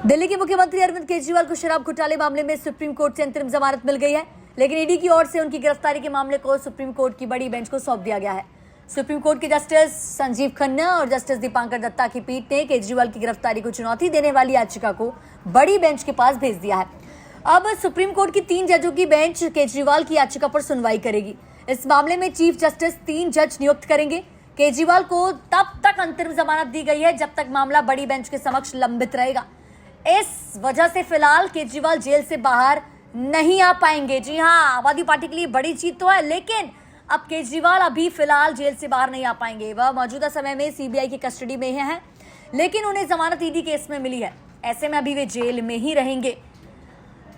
दिल्ली के मुख्यमंत्री अरविंद केजरीवाल को शराब घोटाले मामले में सुप्रीम कोर्ट से अंतरिम जमानत मिल गई है, लेकिन ईडी की ओर से उनकी गिरफ्तारी के मामले को सुप्रीम कोर्ट की बड़ी बेंच को सौंप दिया गया है। सुप्रीम कोर्ट के जस्टिस संजीव खन्ना और जस्टिस दीपांकर दत्ता की पीठ ने केजरीवाल की गिरफ्तारी को चुनौती देने वाली याचिका को बड़ी बेंच के पास भेज दिया है। अब सुप्रीम कोर्ट की 3 जजों की बेंच केजरीवाल की याचिका पर सुनवाई करेगी। इस मामले में चीफ जस्टिस 3 जज नियुक्त करेंगे। केजरीवाल को तब तक अंतरिम जमानत दी गई है जब तक मामला बड़ी बेंच के समक्ष लंबित रहेगा। इस वजह से फिलहाल केजरीवाल जेल से बाहर नहीं आ पाएंगे। जी हां, आम आदमी पार्टी के लिए बड़ी जीत तो है, लेकिन अब केजरीवाल अभी फिलहाल जेल से बाहर नहीं आ पाएंगे। वह मौजूदा समय में सीबीआई की कस्टडी में हैं, लेकिन उन्हें जमानत ईडी केस में मिली है। ऐसे में अभी वे जेल में ही रहेंगे।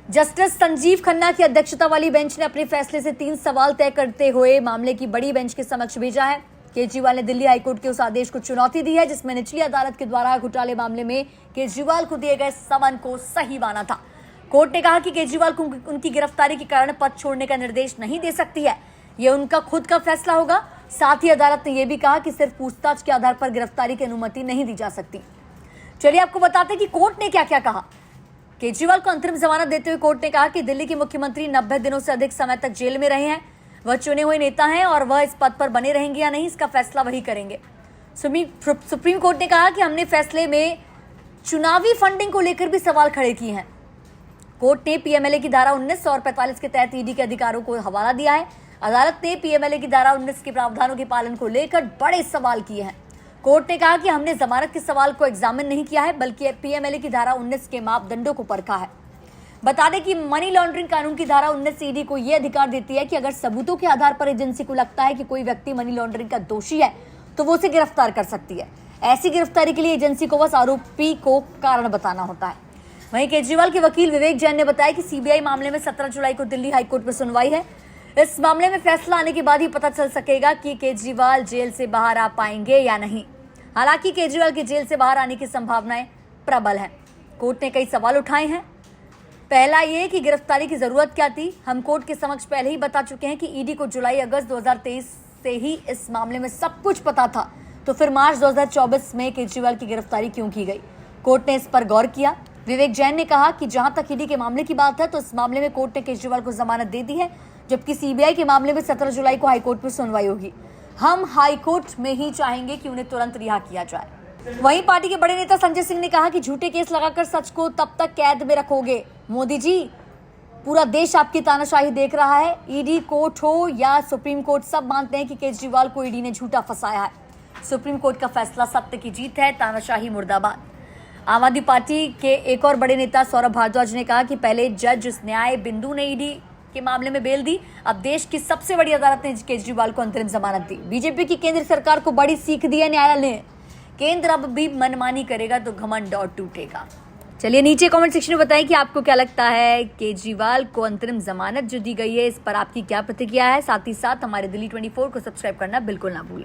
जस्टिस संजीव खन्ना की अध्यक्षता वाली बेंच ने अपने फैसले से 3 सवाल तय करते हुए मामले की बड़ी बेंच के समक्ष भेजा है। केजरीवाल ने दिल्ली हाईकोर्ट के उस आदेश को चुनौती दी है जिसमें निचली अदालत के द्वारा घोटाले मामले में केजरीवाल को दिए गए समन को सही माना था। कोर्ट ने कहा कि केजरीवाल को उनकी गिरफ्तारी के कारण पद छोड़ने का निर्देश नहीं दे सकती है, ये उनका खुद का फैसला होगा। साथ ही अदालत ने यह भी कहा कि सिर्फ पूछताछ के आधार पर गिरफ्तारी की अनुमति नहीं दी जा सकती। चलिए आपको बताते हैं कि कोर्ट ने क्या क्या कहा। केजरीवाल को अंतरिम जमानत देते हुए कोर्ट ने कहा कि दिल्ली के मुख्यमंत्री 90 दिनों से अधिक समय तक जेल में रहे हैं। वह चुने हुए नेता हैं और वह इस पद पर बने रहेंगे या नहीं, इसका फैसला वही करेंगे। सुप्रीम कोर्ट ने कहा कि हमने फैसले में चुनावी फंडिंग को लेकर भी सवाल खड़े किए हैं। कोर्ट ने पीएमएलए की धारा 19 और 45 के तहत ईडी के अधिकारों को हवाला दिया है। अदालत ने पीएमएलए की धारा 19 के प्रावधानों के पालन को लेकर बड़े सवाल किए हैं। कोर्ट ने कहा कि हमने जमानत के सवाल को एग्जामिन नहीं किया है, बल्कि पीएमएलए की धारा 19 के मापदंडों को परखा है। बता दें कि मनी लॉन्ड्रिंग कानून की धारा 19 ईडी को यह अधिकार देती है कि अगर सबूतों के आधार पर एजेंसी को लगता है कि कोई व्यक्ति मनी लॉन्ड्रिंग का दोषी है तो वो उसे गिरफ्तार कर सकती है। ऐसी गिरफ्तारी के लिए एजेंसी को बस आरोपी को कारण बताना होता है। वहीं केजरीवाल के वकील विवेक जैन ने बताया कि सीबीआई मामले में 17 जुलाई को दिल्ली हाईकोर्ट में सुनवाई है। इस मामले में फैसला आने के बाद ही पता चल सकेगा कि केजरीवाल जेल से बाहर आ पाएंगे या नहीं। हालांकि केजरीवाल के जेल से बाहर आने की संभावनाएं प्रबल हैं। कोर्ट ने कई सवाल उठाए हैं। पहला ये कि गिरफ्तारी की जरूरत क्या थी। हम कोर्ट के समक्ष पहले ही बता चुके हैं कि ईडी को जुलाई अगस्त 2023 से ही इस मामले में सब कुछ पता था, तो फिर मार्च 2024 में केजरीवाल की गिरफ्तारी क्यों की गई। कोर्ट ने इस पर गौर किया। विवेक जैन ने कहा कि जहां तक ईडी के मामले की बात है तो इस मामले में कोर्ट ने केजरीवाल को जमानत दे दी है, जबकि सीबीआई के मामले में 17 जुलाई को हाईकोर्ट में सुनवाई होगी। हम हाईकोर्ट में ही चाहेंगे कि उन्हें तुरंत रिहा किया जाए। वहीं पार्टी के बड़े नेता संजय सिंह ने कहा कि झूठे केस लगाकर सच को तब तक कैद में रखोगे। मोदी जी, पूरा देश आपकी तानाशाही देख रहा है। ईडी कोर्ट हो या सुप्रीम कोर्ट, सब मानते हैं कि केजरीवाल को ईडी ने झूठा फंसाया है। सुप्रीम कोर्ट का फैसला सत्य की जीत है, तानाशाही मुर्दाबाद। आम आदमी पार्टी के एक और बड़े नेता सौरभ भारद्वाज ने कहा कि पहले जज न्याय बिंदु ने ईडी के मामले में बेल दी, अब देश की सबसे बड़ी अदालत ने केजरीवाल को अंतरिम जमानत दी। बीजेपी की केंद्र सरकार को बड़ी सीख दी है न्यायालय ने। केंद्र अब भी मनमानी करेगा तो घमंड और टूटेगा। चलिए नीचे कमेंट सेक्शन में बताएं कि आपको क्या लगता है, केजरीवाल को अंतरिम जमानत जो दी गई है इस पर आपकी क्या प्रतिक्रिया है। साथ ही साथ हमारे दिल्ली 24 को सब्सक्राइब करना बिल्कुल ना भूलें।